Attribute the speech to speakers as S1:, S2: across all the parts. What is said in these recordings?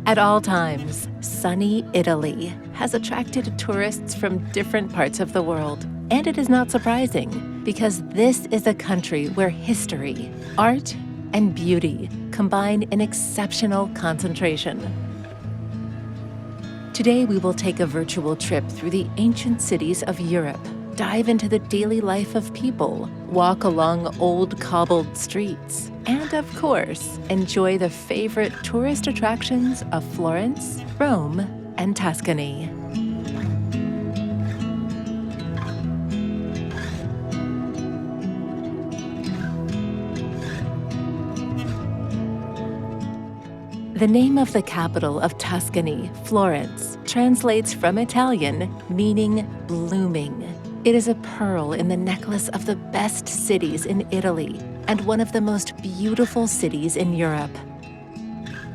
S1: At all times, sunny Italy has attracted tourists from different parts of the world. And it is not surprising, because this is a country where history, art, and beauty combine in exceptional concentration. Today, we will take a virtual trip through the ancient cities of Europe, dive into the daily life of people, walk along old cobbled streets, and of course, enjoy the favorite tourist attractions of Florence, Rome, and Tuscany. The name of the capital of Tuscany, Florence, translates from Italian, meaning blooming. It is a pearl in the necklace of the best cities in Italy and one of the most beautiful cities in Europe.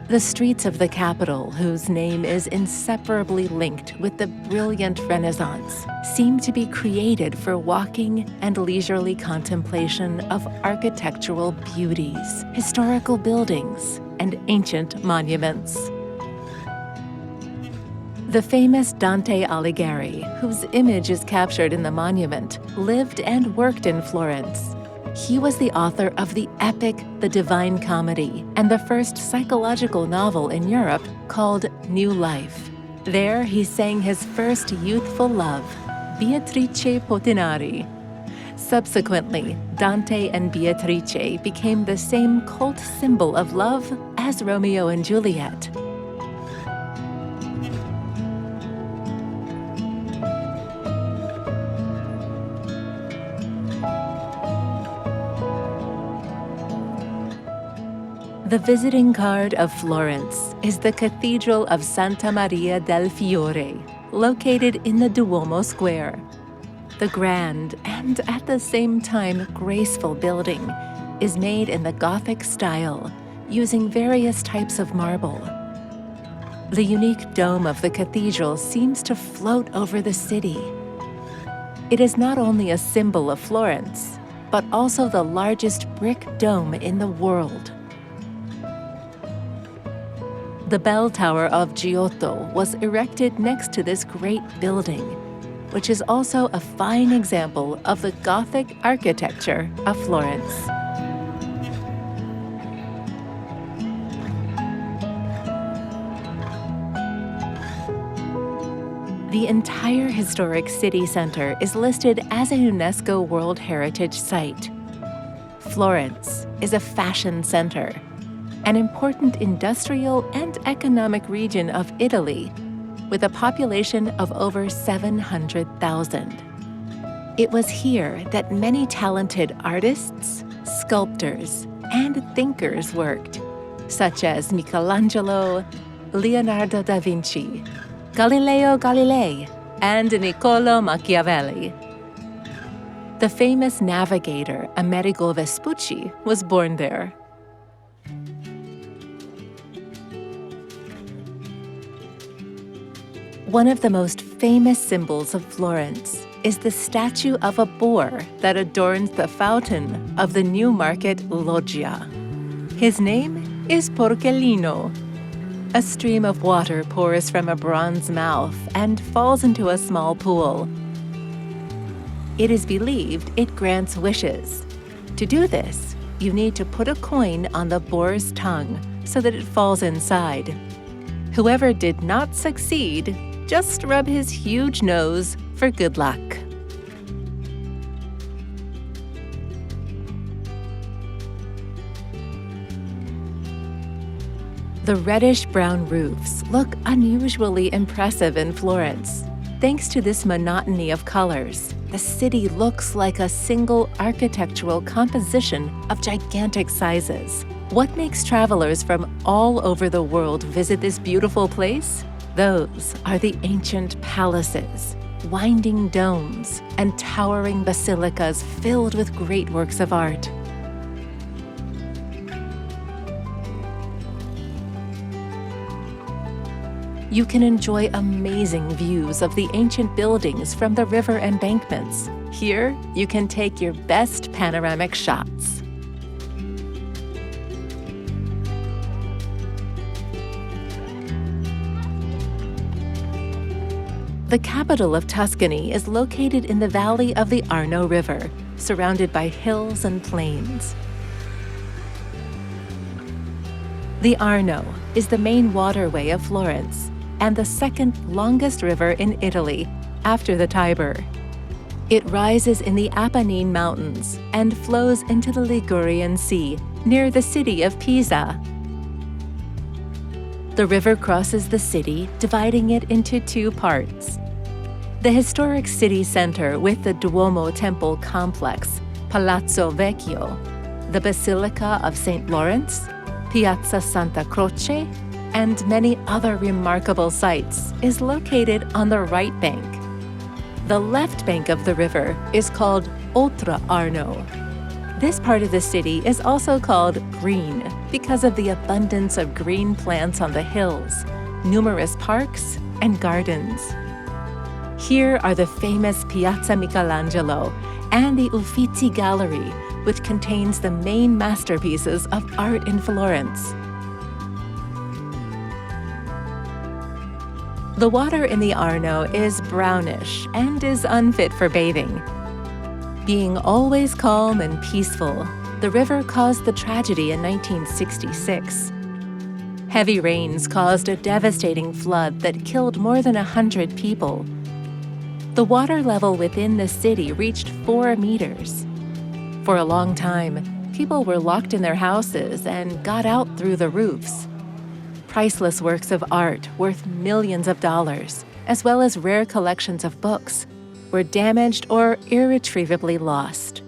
S1: The streets of the capital, whose name is inseparably linked with the brilliant Renaissance, seem to be created for walking and leisurely contemplation of architectural beauties, historical buildings, and ancient monuments. The famous Dante Alighieri, whose image is captured in the monument, lived and worked in Florence. He was the author of the epic The Divine Comedy and the first psychological novel in Europe called New Life. There he sang his first youthful love, Beatrice Portinari. Subsequently, Dante and Beatrice became the same cult symbol of love as Romeo and Juliet. The visiting card of Florence is the Cathedral of Santa Maria del Fiore, located in the Duomo Square. The grand and at the same time graceful building is made in the Gothic style, using various types of marble. The unique dome of the cathedral seems to float over the city. It is not only a symbol of Florence, but also the largest brick dome in the world. The bell tower of Giotto was erected next to this great building, which is also a fine example of the Gothic architecture of Florence. The entire historic city center is listed as a UNESCO World Heritage Site. Florence is a fashion center, an important industrial and economic region of Italy, with a population of over 700,000. It was here that many talented artists, sculptors, and thinkers worked, such as Michelangelo, Leonardo da Vinci, Galileo Galilei, and Niccolò Machiavelli. The famous navigator Amerigo Vespucci was born there. One of the most famous symbols of Florence is the statue of a boar that adorns the fountain of the new market Loggia. His name is Porcellino. A stream of water pours from a bronze mouth and falls into a small pool. It is believed it grants wishes. To do this, you need to put a coin on the boar's tongue so that it falls inside. Whoever did not succeed, just rub his huge nose for good luck. The reddish-brown roofs look unusually impressive in Florence. Thanks to this monotony of colors, the city looks like a single architectural composition of gigantic sizes. What makes travelers from all over the world visit this beautiful place? Those are the ancient palaces, winding domes, and towering basilicas filled with great works of art. You can enjoy amazing views of the ancient buildings from the river embankments. Here, you can take your best panoramic shots. The capital of Tuscany is located in the valley of the Arno River, surrounded by hills and plains. The Arno is the main waterway of Florence and the second longest river in Italy, after the Tiber. It rises in the Apennine Mountains and flows into the Ligurian Sea near the city of Pisa. The river crosses the city, dividing it into two parts. The historic city center with the Duomo temple complex, Palazzo Vecchio, the Basilica of St. Lawrence, Piazza Santa Croce, and many other remarkable sites is located on the right bank. The left bank of the river is called Oltre Arno. This part of the city is also called green because of the abundance of green plants on the hills, numerous parks, and gardens. Here are the famous Piazza Michelangelo and the Uffizi Gallery, which contains the main masterpieces of art in Florence. The water in the Arno is brownish and is unfit for bathing. Being always calm and peaceful, the river caused the tragedy in 1966. Heavy rains caused a devastating flood that killed more than 100 people. The water level within the city reached 4 meters. For a long time, people were locked in their houses and got out through the roofs. Priceless works of art worth millions of dollars, as well as rare collections of books, were damaged or irretrievably lost.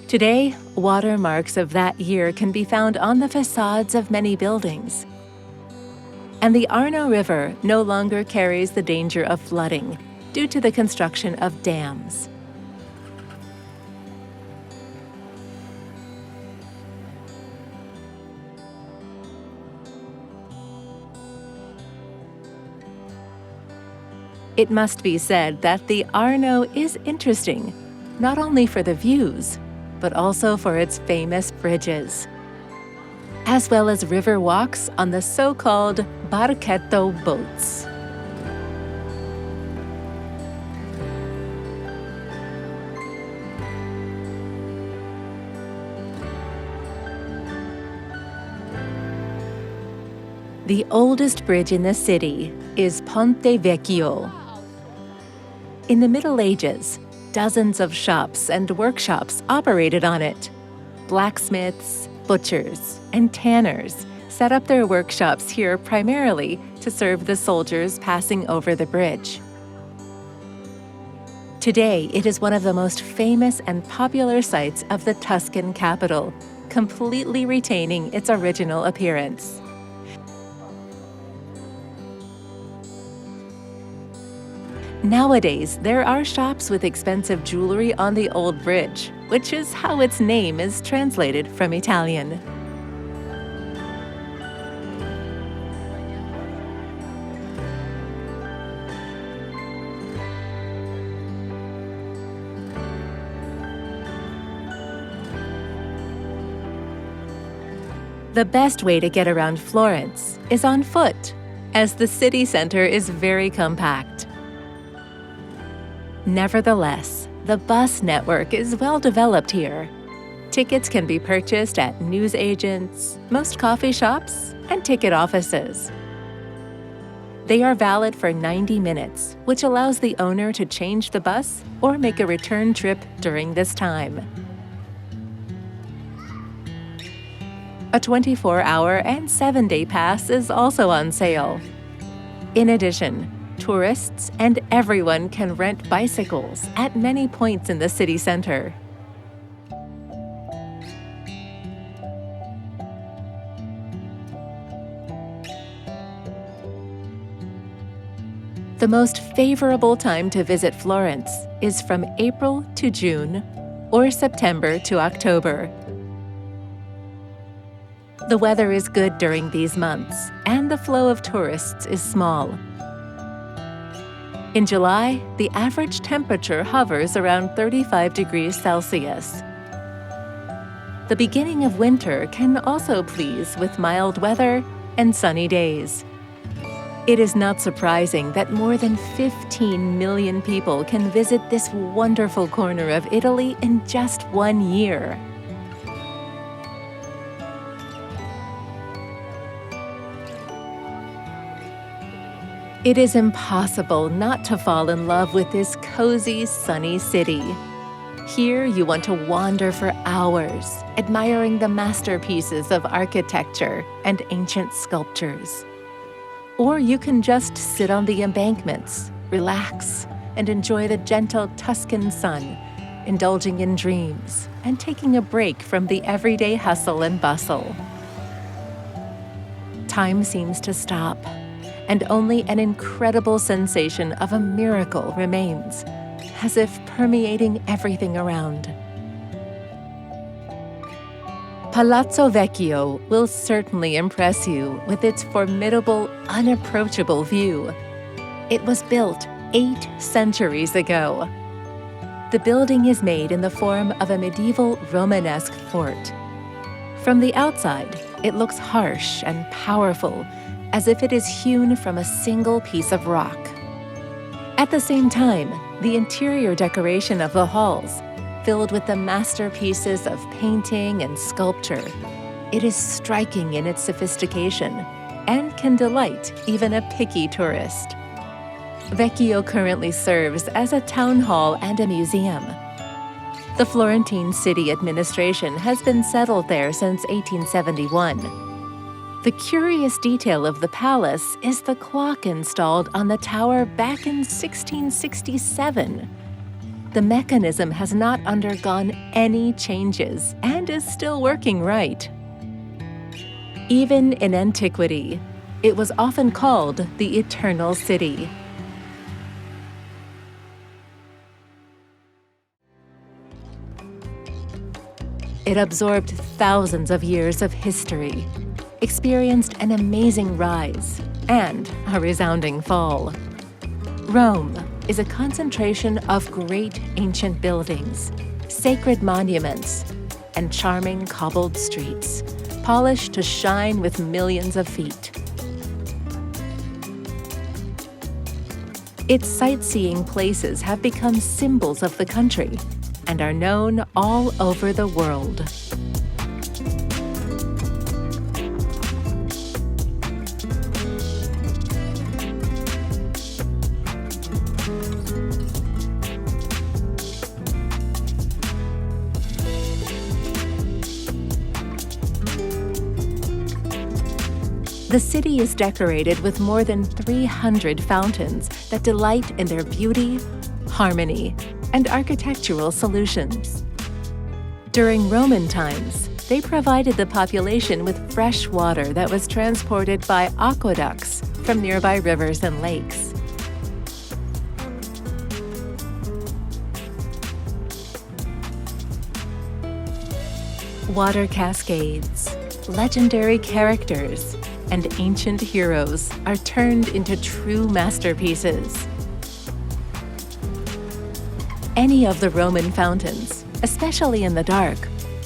S1: Today, watermarks of that year can be found on the facades of many buildings. And the Arno River no longer carries the danger of flooding due to the construction of dams. It must be said that the Arno is interesting, not only for the views, but also for its famous bridges, as well as river walks on the so-called barchetto boats. The oldest bridge in the city is Ponte Vecchio. In the Middle Ages, dozens of shops and workshops operated on it. Blacksmiths, butchers, and tanners set up their workshops here primarily to serve the soldiers passing over the bridge. Today, it is one of the most famous and popular sites of the Tuscan capital, completely retaining its original appearance. Nowadays, there are shops with expensive jewelry on the old bridge, which is how its name is translated from Italian. The best way to get around Florence is on foot, as the city center is very compact. Nevertheless, the bus network is well developed here. Tickets can be purchased at newsagents, most coffee shops, and ticket offices. They are valid for 90 minutes, which allows the owner to change the bus or make a return trip during this time. A 24-hour and 7-day pass is also on sale. In addition, tourists and everyone can rent bicycles at many points in the city center. The most favorable time to visit Florence is from April to June or September to October. The weather is good during these months, and the flow of tourists is small. In July, the average temperature hovers around 35 degrees Celsius. The beginning of winter can also please with mild weather and sunny days. It is not surprising that more than 15 million people can visit this wonderful corner of Italy in just 1 year. It is impossible not to fall in love with this cozy, sunny city. Here you want to wander for hours, admiring the masterpieces of architecture and ancient sculptures. Or you can just sit on the embankments, relax, and enjoy the gentle Tuscan sun, indulging in dreams and taking a break from the everyday hustle and bustle. Time seems to stop, and only an incredible sensation of a miracle remains, as if permeating everything around. Palazzo Vecchio will certainly impress you with its formidable, unapproachable view. It was built 8 centuries ago. The building is made in the form of a medieval Romanesque fort. From the outside, it looks harsh and powerful, as if it is hewn from a single piece of rock. At the same time, the interior decoration of the halls, filled with the masterpieces of painting and sculpture, it is striking in its sophistication and can delight even a picky tourist. Vecchio currently serves as a town hall and a museum. The Florentine city administration has been settled there since 1871. The curious detail of the palace is the clock installed on the tower back in 1667. The mechanism has not undergone any changes and is still working right. Even in antiquity, it was often called the Eternal City. It absorbed thousands of years of history, experienced an amazing rise and a resounding fall. Rome is a concentration of great ancient buildings, sacred monuments, and charming cobbled streets, polished to shine with millions of feet. Its sightseeing places have become symbols of the country and are known all over the world. The city is decorated with more than 300 fountains that delight in their beauty, harmony, and architectural solutions. During Roman times, they provided the population with fresh water that was transported by aqueducts from nearby rivers and lakes. Water cascades, legendary characters, and ancient heroes are turned into true masterpieces. Any of the Roman fountains, especially in the dark,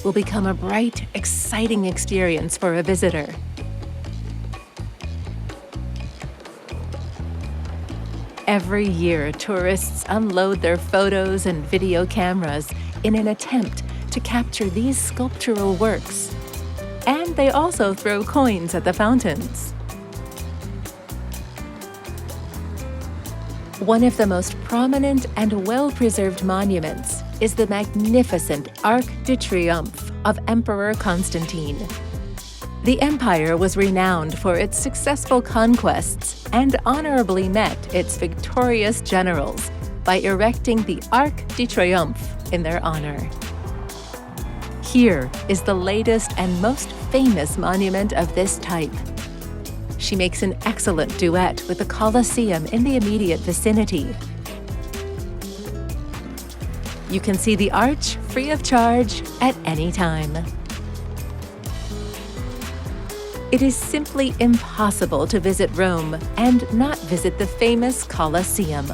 S1: will become a bright, exciting experience for a visitor. Every year, tourists unload their photos and video cameras in an attempt to capture these sculptural works. And they also throw coins at the fountains. One of the most prominent and well-preserved monuments is the magnificent Arc de Triomphe of Emperor Constantine. The empire was renowned for its successful conquests and honorably met its victorious generals by erecting the Arc de Triomphe in their honor. Here is the latest and most famous monument of this type. She makes an excellent duet with the Colosseum in the immediate vicinity. You can see the arch free of charge at any time. It is simply impossible to visit Rome and not visit the famous Colosseum.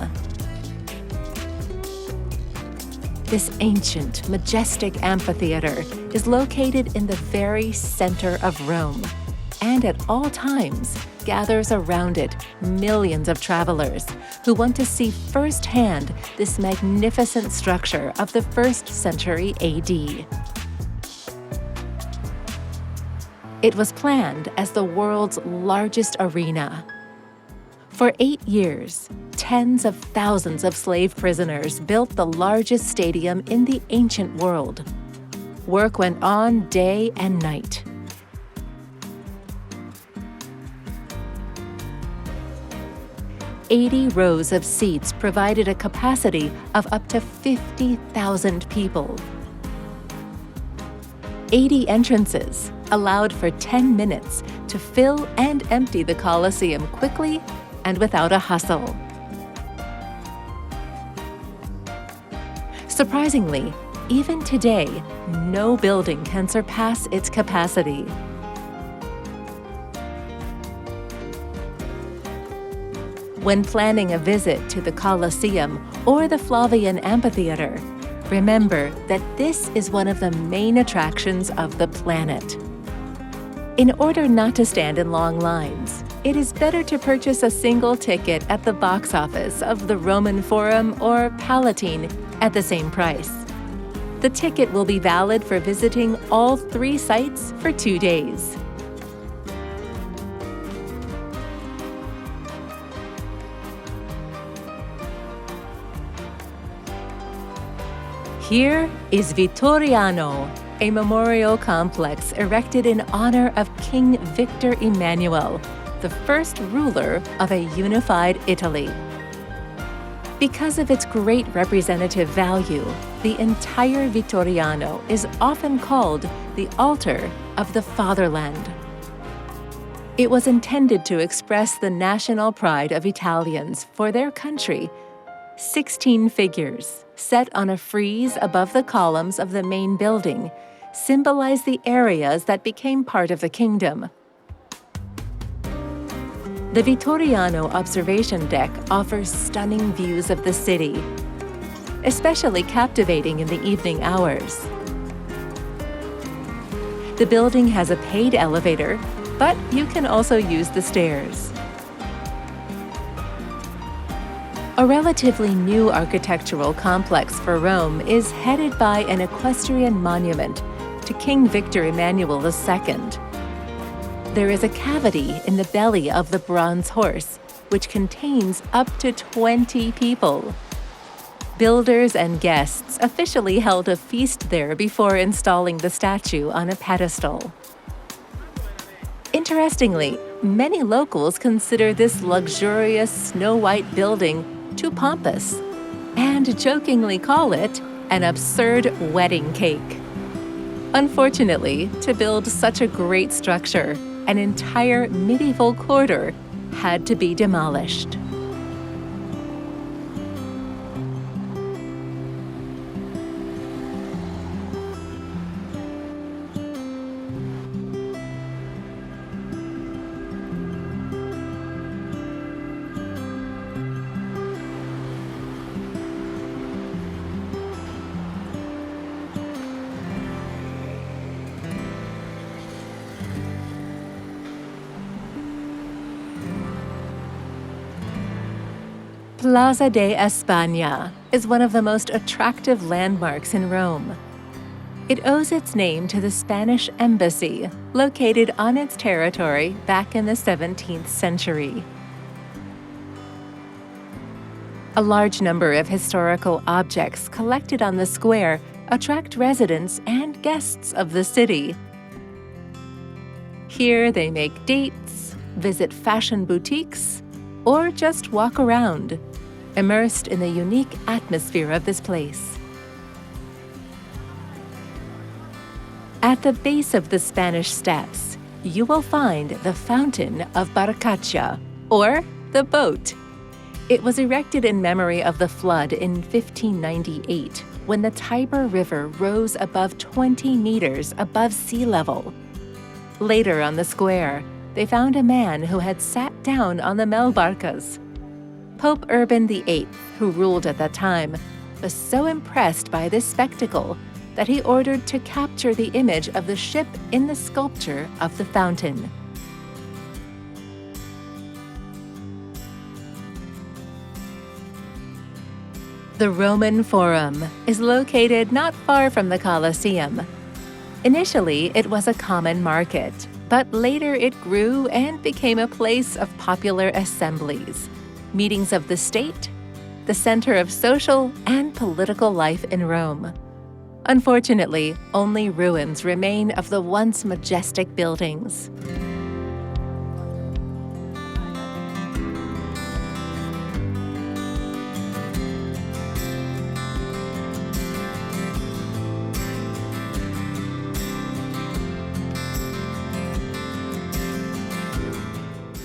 S1: This ancient, majestic amphitheater is located in the very center of Rome, and at all times, gathers around it millions of travelers who want to see firsthand this magnificent structure of the 1st century AD. It was planned as the world's largest arena. For 8 years, tens of thousands of slave prisoners built the largest stadium in the ancient world. Work went on day and night. "80 rows of seats provided a capacity of up to 50,000 people. 80 entrances allowed for 10 minutes to fill and empty the Colosseum quickly and without a hustle. Surprisingly, even today, no building can surpass its capacity. When planning a visit to the Colosseum or the Flavian Amphitheater, remember that this is one of the main attractions of the planet. In order not to stand in long lines, it is better to purchase a single ticket at the box office of the Roman Forum or Palatine at the same price. The ticket will be valid for visiting all 3 sites for 2 days. Here is Vittoriano, a memorial complex erected in honor of King Victor Emmanuel, the first ruler of a unified Italy. Because of its great representative value, the entire Vittoriano is often called the altar of the fatherland. It was intended to express the national pride of Italians for their country. 16 figures, set on a frieze above the columns of the main building, symbolize the areas that became part of the kingdom. The Vittoriano observation deck offers stunning views of the city, especially captivating in the evening hours. The building has a paid elevator, but you can also use the stairs. A relatively new architectural complex for Rome is headed by an equestrian monument to King Victor Emmanuel II. There is a cavity in the belly of the bronze horse, which contains up to 20 people. Builders and guests officially held a feast there before installing the statue on a pedestal. Interestingly, many locals consider this luxurious snow-white building too pompous and jokingly call it an absurd wedding cake. Unfortunately, to build such a great structure, an entire medieval quarter had to be demolished. Plaza De Espana is one of the most attractive landmarks in Rome. It owes its name to the Spanish embassy, located on its territory back in the 17th century. A large number of historical objects collected on the square attract residents and guests of the city. Here they make dates, visit fashion boutiques, or just walk around, immersed in the unique atmosphere of this place. At the base of the Spanish Steps, you will find the Fountain of Barcaccia, or the boat. It was erected in memory of the flood in 1598, when the Tiber River rose above 20 meters above sea level. Later on the square, they found a man who had sat down on the Melbarcas. Pope Urban VIII, who ruled at that time, was so impressed by this spectacle that he ordered to capture the image of the ship in the sculpture of the fountain. The Roman Forum is located not far from the Colosseum. Initially, it was a common market, but later it grew and became a place of popular assemblies, meetings of the state, the center of social and political life in Rome. Unfortunately, only ruins remain of the once majestic buildings.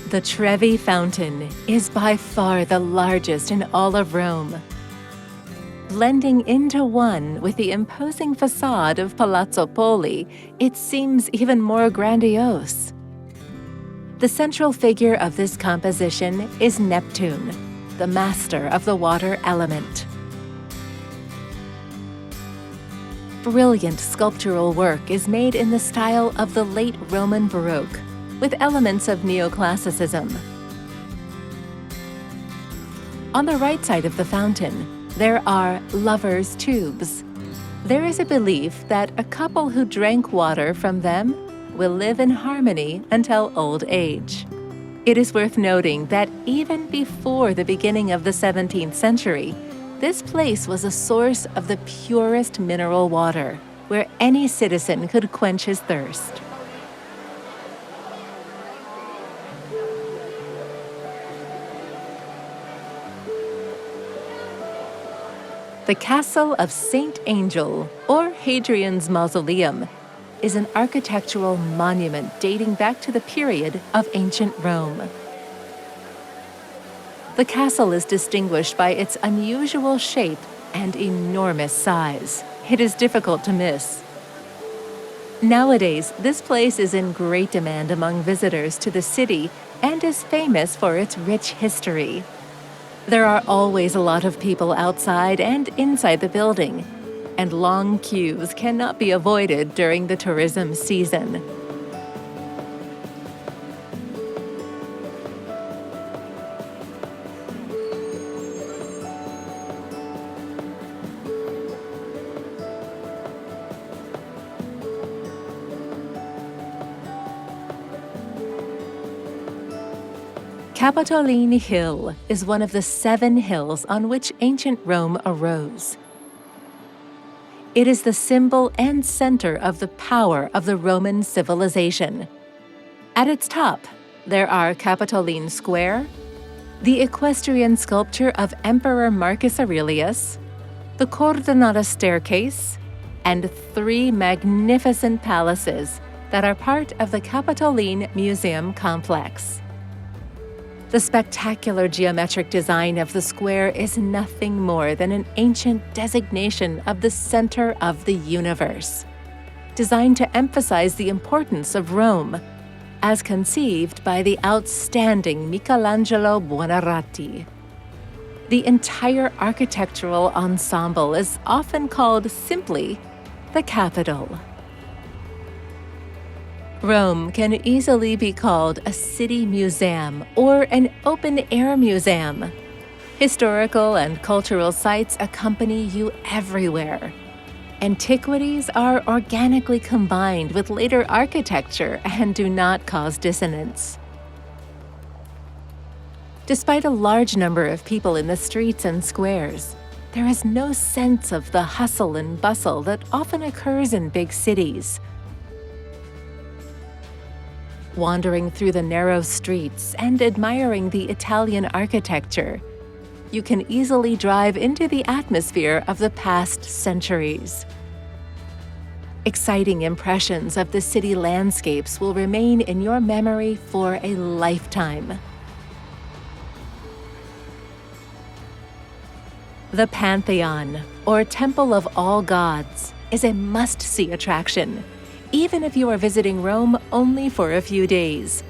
S1: The Trevi Fountain is by far the largest in all of Rome. Blending into one with the imposing facade of Palazzo Poli, it seems even more grandiose. The central figure of this composition is Neptune, the master of the water element. Brilliant sculptural work is made in the style of the late Roman Baroque, with elements of neoclassicism. On the right side of the fountain, there are lovers' tubes. There is a belief that a couple who drank water from them will live in harmony until old age. It is worth noting that even before the beginning of the 17th century, this place was a source of the purest mineral water, where any citizen could quench his thirst. The Castle of St. Angel, or Hadrian's Mausoleum, is an architectural monument dating back to the period of ancient Rome. The castle is distinguished by its unusual shape and enormous size. It is difficult to miss. Nowadays, this place is in great demand among visitors to the city and is famous for its rich history. There are always a lot of people outside and inside the building, and long queues cannot be avoided during the tourism season. Capitoline Hill is one of the 7 hills on which ancient Rome arose. It is the symbol and center of the power of the Roman civilization. At its top, there are Capitoline Square, the equestrian sculpture of Emperor Marcus Aurelius, the Coordinata staircase, and 3 magnificent palaces that are part of the Capitoline Museum complex. The spectacular geometric design of the square is nothing more than an ancient designation of the center of the universe, designed to emphasize the importance of Rome, as conceived by the outstanding Michelangelo Buonarroti. The entire architectural ensemble is often called simply the Capitol. Rome can easily be called a city museum or an open-air museum. Historical and cultural sites accompany you everywhere. Antiquities are organically combined with later architecture and do not cause dissonance. Despite a large number of people in the streets and squares, there is no sense of the hustle and bustle that often occurs in big cities. Wandering through the narrow streets and admiring the Italian architecture, you can easily drive into the atmosphere of the past centuries. Exciting impressions of the city landscapes will remain in your memory for a lifetime. The Pantheon, or Temple of All Gods, is a must-see attraction, even if you are visiting Rome only for a few days.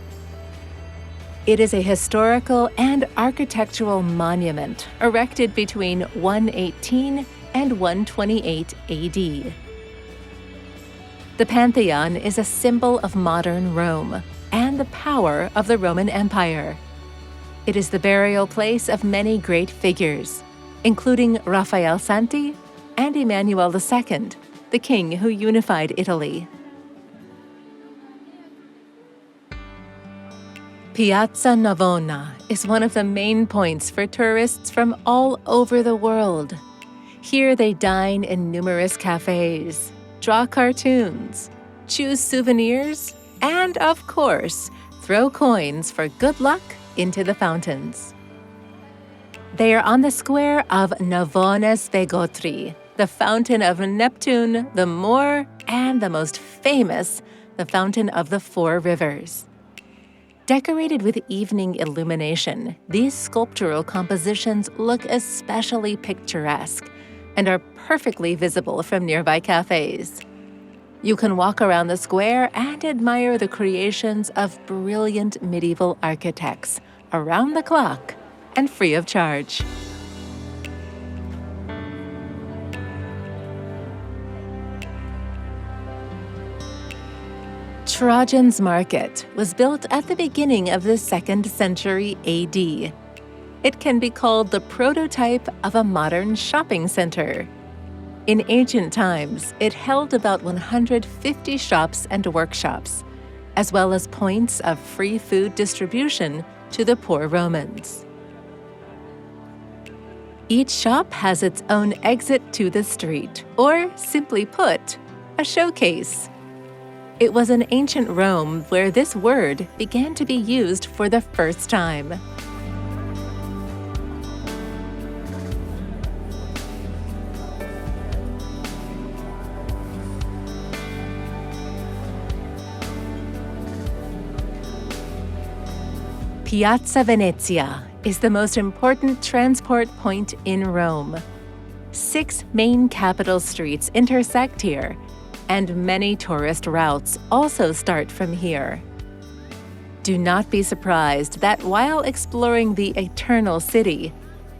S1: It is a historical and architectural monument erected between 118 and 128 AD. The Pantheon is a symbol of modern Rome and the power of the Roman Empire. It is the burial place of many great figures, including Raphael Santi and Emmanuel II, the king who unified Italy. Piazza Navona is one of the main points for tourists from all over the world. Here they dine in numerous cafes, draw cartoons, choose souvenirs, and, of course, throw coins for good luck into the fountains. They are on the square of Navones Vegotri, the fountain of Neptune, the more, and the most famous, the fountain of the four rivers. Decorated with evening illumination, these sculptural compositions look especially picturesque and are perfectly visible from nearby cafes. You can walk around the square and admire the creations of brilliant medieval architects around the clock and free of charge. Trojans Market was built at the beginning of the 2nd century AD. It can be called the prototype of a modern shopping center. In ancient times, it held about 150 shops and workshops, as well as points of free food distribution to the poor Romans. Each shop has its own exit to the street, or simply put, a showcase. It was in ancient Rome where this word began to be used for the first time. Piazza Venezia is the most important transport point in Rome. 6 main capital streets intersect here, and many tourist routes also start from here. Do not be surprised that while exploring the Eternal City,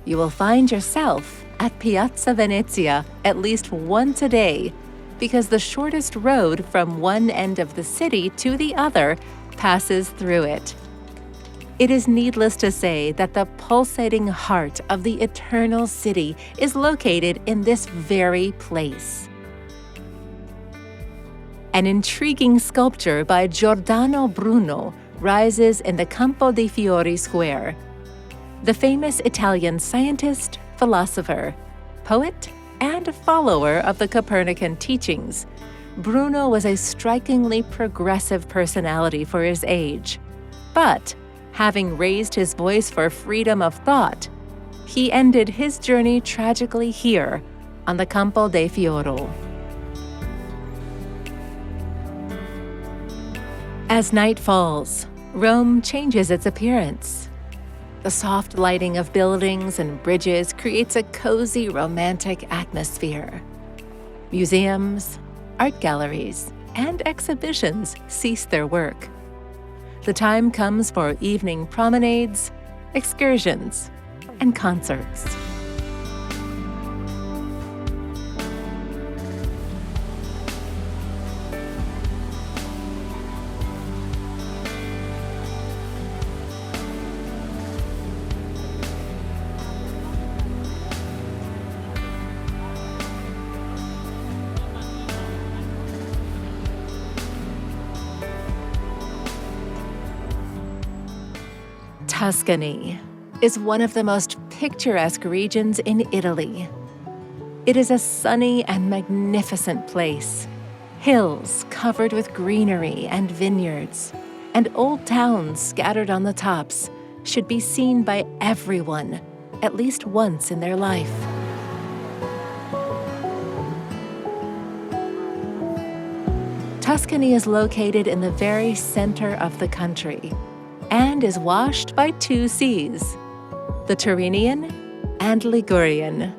S1: you will find yourself at Piazza Venezia at least once a day, because the shortest road from one end of the city to the other passes through it. It is needless to say that the pulsating heart of the Eternal City is located in this very place. An intriguing sculpture by Giordano Bruno rises in the Campo dei Fiori Square. The famous Italian scientist, philosopher, poet, and follower of the Copernican teachings, Bruno was a strikingly progressive personality for his age. But, having raised his voice for freedom of thought, he ended his journey tragically here on the Campo dei Fiori. As night falls, Rome changes its appearance. The soft lighting of buildings and bridges creates a cozy, romantic atmosphere. Museums, art galleries, and exhibitions cease their work. The time comes for evening promenades, excursions, and concerts. Tuscany is one of the most picturesque regions in Italy. It is a sunny and magnificent place. Hills covered with greenery and vineyards, and old towns scattered on the tops should be seen by everyone at least once in their life. Tuscany is located in the very center of the country and is washed by 2 seas, the Tyrrhenian and Ligurian.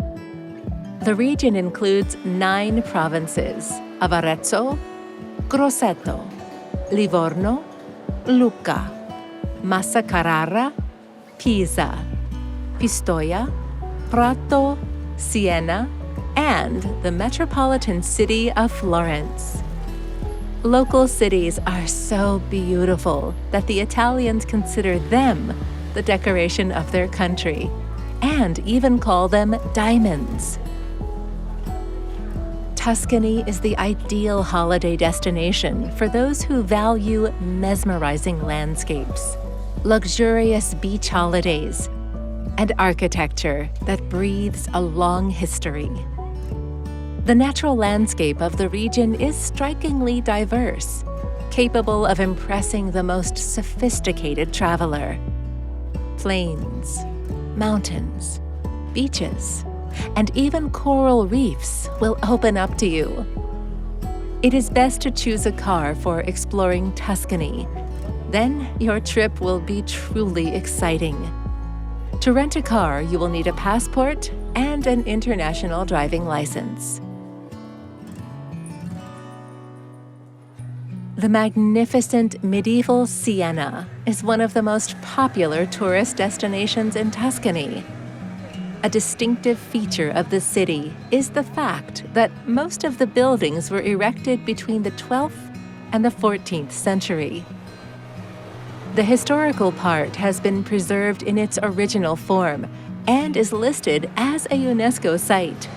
S1: The region includes 9 provinces of Arezzo, Grosseto, Livorno, Lucca, Massa Carrara, Pisa, Pistoia, Prato, Siena, and the metropolitan city of Florence. Local cities are so beautiful that the Italians consider them the decoration of their country, and even call them diamonds. Tuscany is the ideal holiday destination for those who value mesmerizing landscapes, luxurious beach holidays, and architecture that breathes a long history. The natural landscape of the region is strikingly diverse, capable of impressing the most sophisticated traveler. Plains, mountains, beaches, and even coral reefs will open up to you. It is best to choose a car for exploring Tuscany. Then your trip will be truly exciting. To rent a car, you will need a passport and an international driving license. The magnificent medieval Siena is one of the most popular tourist destinations in Tuscany. A distinctive feature of the city is the fact that most of the buildings were erected between the 12th and the 14th century. The historical part has been preserved in its original form and is listed as a UNESCO site.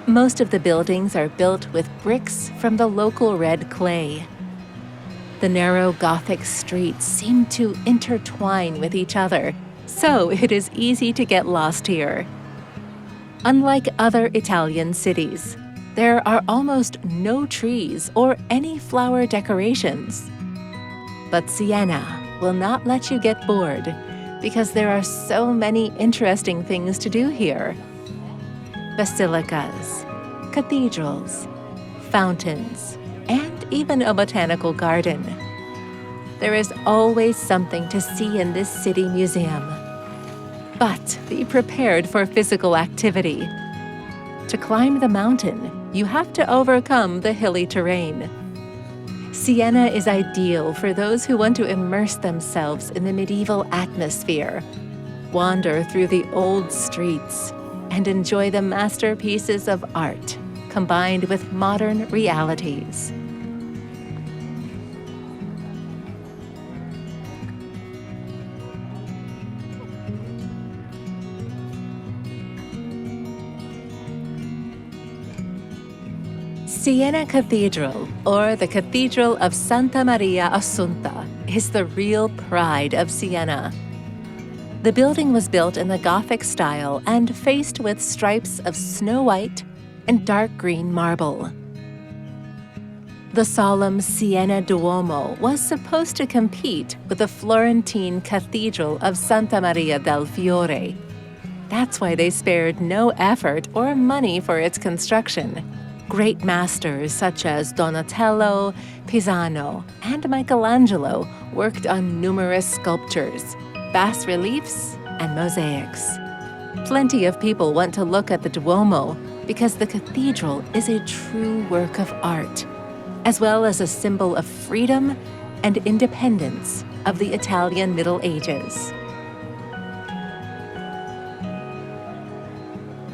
S1: Most of the buildings are built with bricks from the local red clay. The narrow Gothic streets seem to intertwine with each other, so it is easy to get lost here. Unlike other Italian cities, there are almost no trees or any flower decorations. But Siena will not let you get bored because there are so many interesting things to do here. Basilicas, cathedrals, fountains, and even a botanical garden. There is always something to see in this city museum. But be prepared for physical activity. To climb the mountain, you have to overcome the hilly terrain. Siena is ideal for those who want to immerse themselves in the medieval atmosphere, wander through the old streets, and enjoy the masterpieces of art combined with modern realities. Siena Cathedral, or the Cathedral of Santa Maria Assunta, is the real pride of Siena. The building was built in the Gothic style and faced with stripes of snow white and dark green marble. The solemn Siena Duomo was supposed to compete with the Florentine Cathedral of Santa Maria del Fiore. That's why they spared no effort or money for its construction. Great masters such as Donatello, Pisano, and Michelangelo worked on numerous sculptures, bas-reliefs, and mosaics. Plenty of people want to look at the Duomo because the cathedral is a true work of art, as well as a symbol of freedom and independence of the Italian Middle Ages.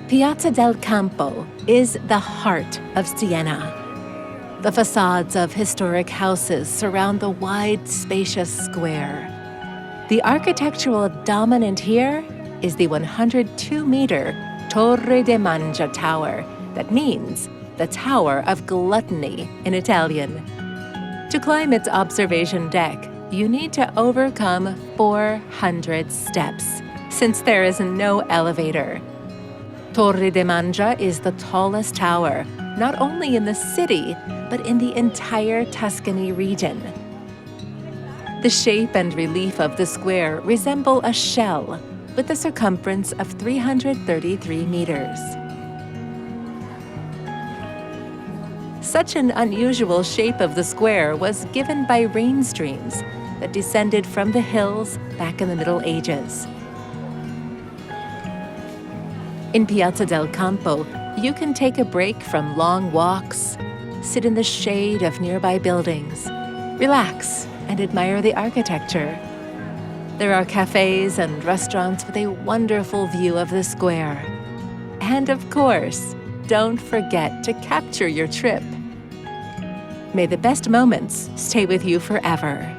S1: Piazza del Campo is the heart of Siena. The facades of historic houses surround the wide, spacious square. The architectural dominant here is the 102-meter Torre De Manza tower, that means the Tower of Gluttony in Italian. To climb its observation deck, you need to overcome 400 steps, since there is no elevator. Torre De Manza is the tallest tower, not only in the city, but in the entire Tuscany region. The shape and relief of the square resemble a shell with a circumference of 333 meters. Such an unusual shape of the square was given by rain streams that descended from the hills back in the Middle Ages. In Piazza del Campo, you can take a break from long walks, sit in the shade of nearby buildings, relax, and admire the architecture. There are cafes and restaurants with a wonderful view of the square. And of course, don't forget to capture your trip. May the best moments stay with you forever.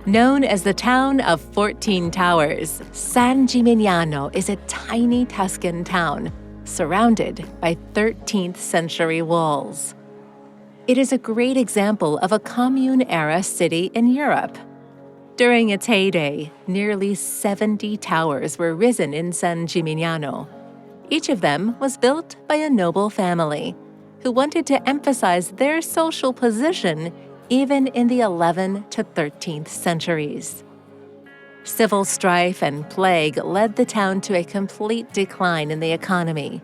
S1: Known as the town of 14 towers, San Gimignano is a tiny Tuscan town surrounded by 13th century walls. It is a great example of a commune-era city in Europe. During its heyday, nearly 70 towers were risen in San Gimignano. Each of them was built by a noble family who wanted to emphasize their social position even in the 11th to 13th centuries. Civil strife and plague led the town to a complete decline in the economy.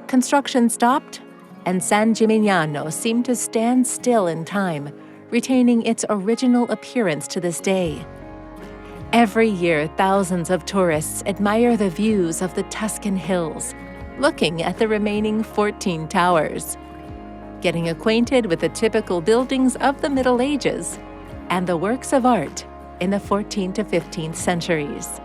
S1: Construction stopped, and San Gimignano seemed to stand still in time, retaining its original appearance to this day. Every year, thousands of tourists admire the views of the Tuscan Hills, looking at the remaining 14 towers, getting acquainted with the typical buildings of the Middle Ages and the works of art in the 14th to 15th centuries.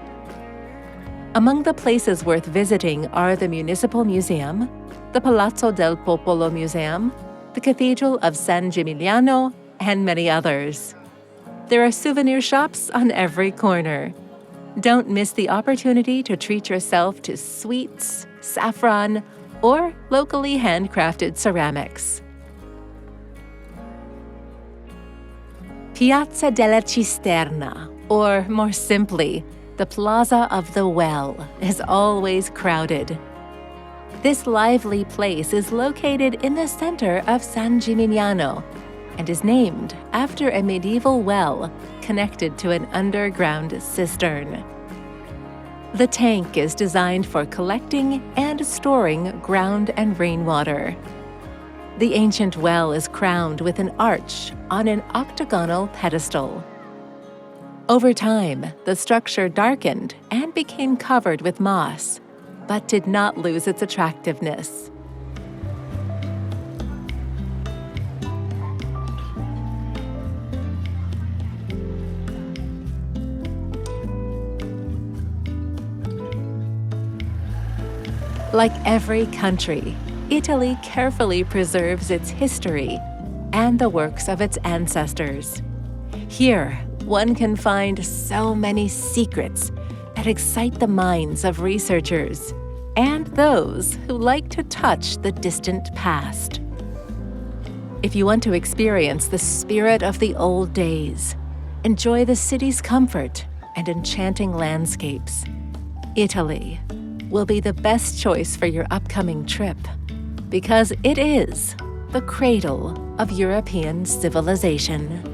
S1: Among the places worth visiting are the Municipal Museum, the Palazzo del Popolo Museum, the Cathedral of San Gimignano, and many others. There are souvenir shops on every corner. Don't miss the opportunity to treat yourself to sweets, saffron, or locally handcrafted ceramics. Piazza della Chisterna, or more simply, the Plaza of the Well, is always crowded. This lively place is located in the center of San Gimignano and is named after a medieval well connected to an underground cistern. The tank is designed for collecting and storing ground and rainwater. The ancient well is crowned with an arch on an octagonal pedestal. Over time, the structure darkened and became covered with moss, but did not lose its attractiveness. Like every country, Italy carefully preserves its history and the works of its ancestors. Here, one can find so many secrets that excite the minds of researchers and those who like to touch the distant past. If you want to experience the spirit of the old days, enjoy the city's comfort and enchanting landscapes, Italy will be the best choice for your upcoming trip, because it is the cradle of European civilization.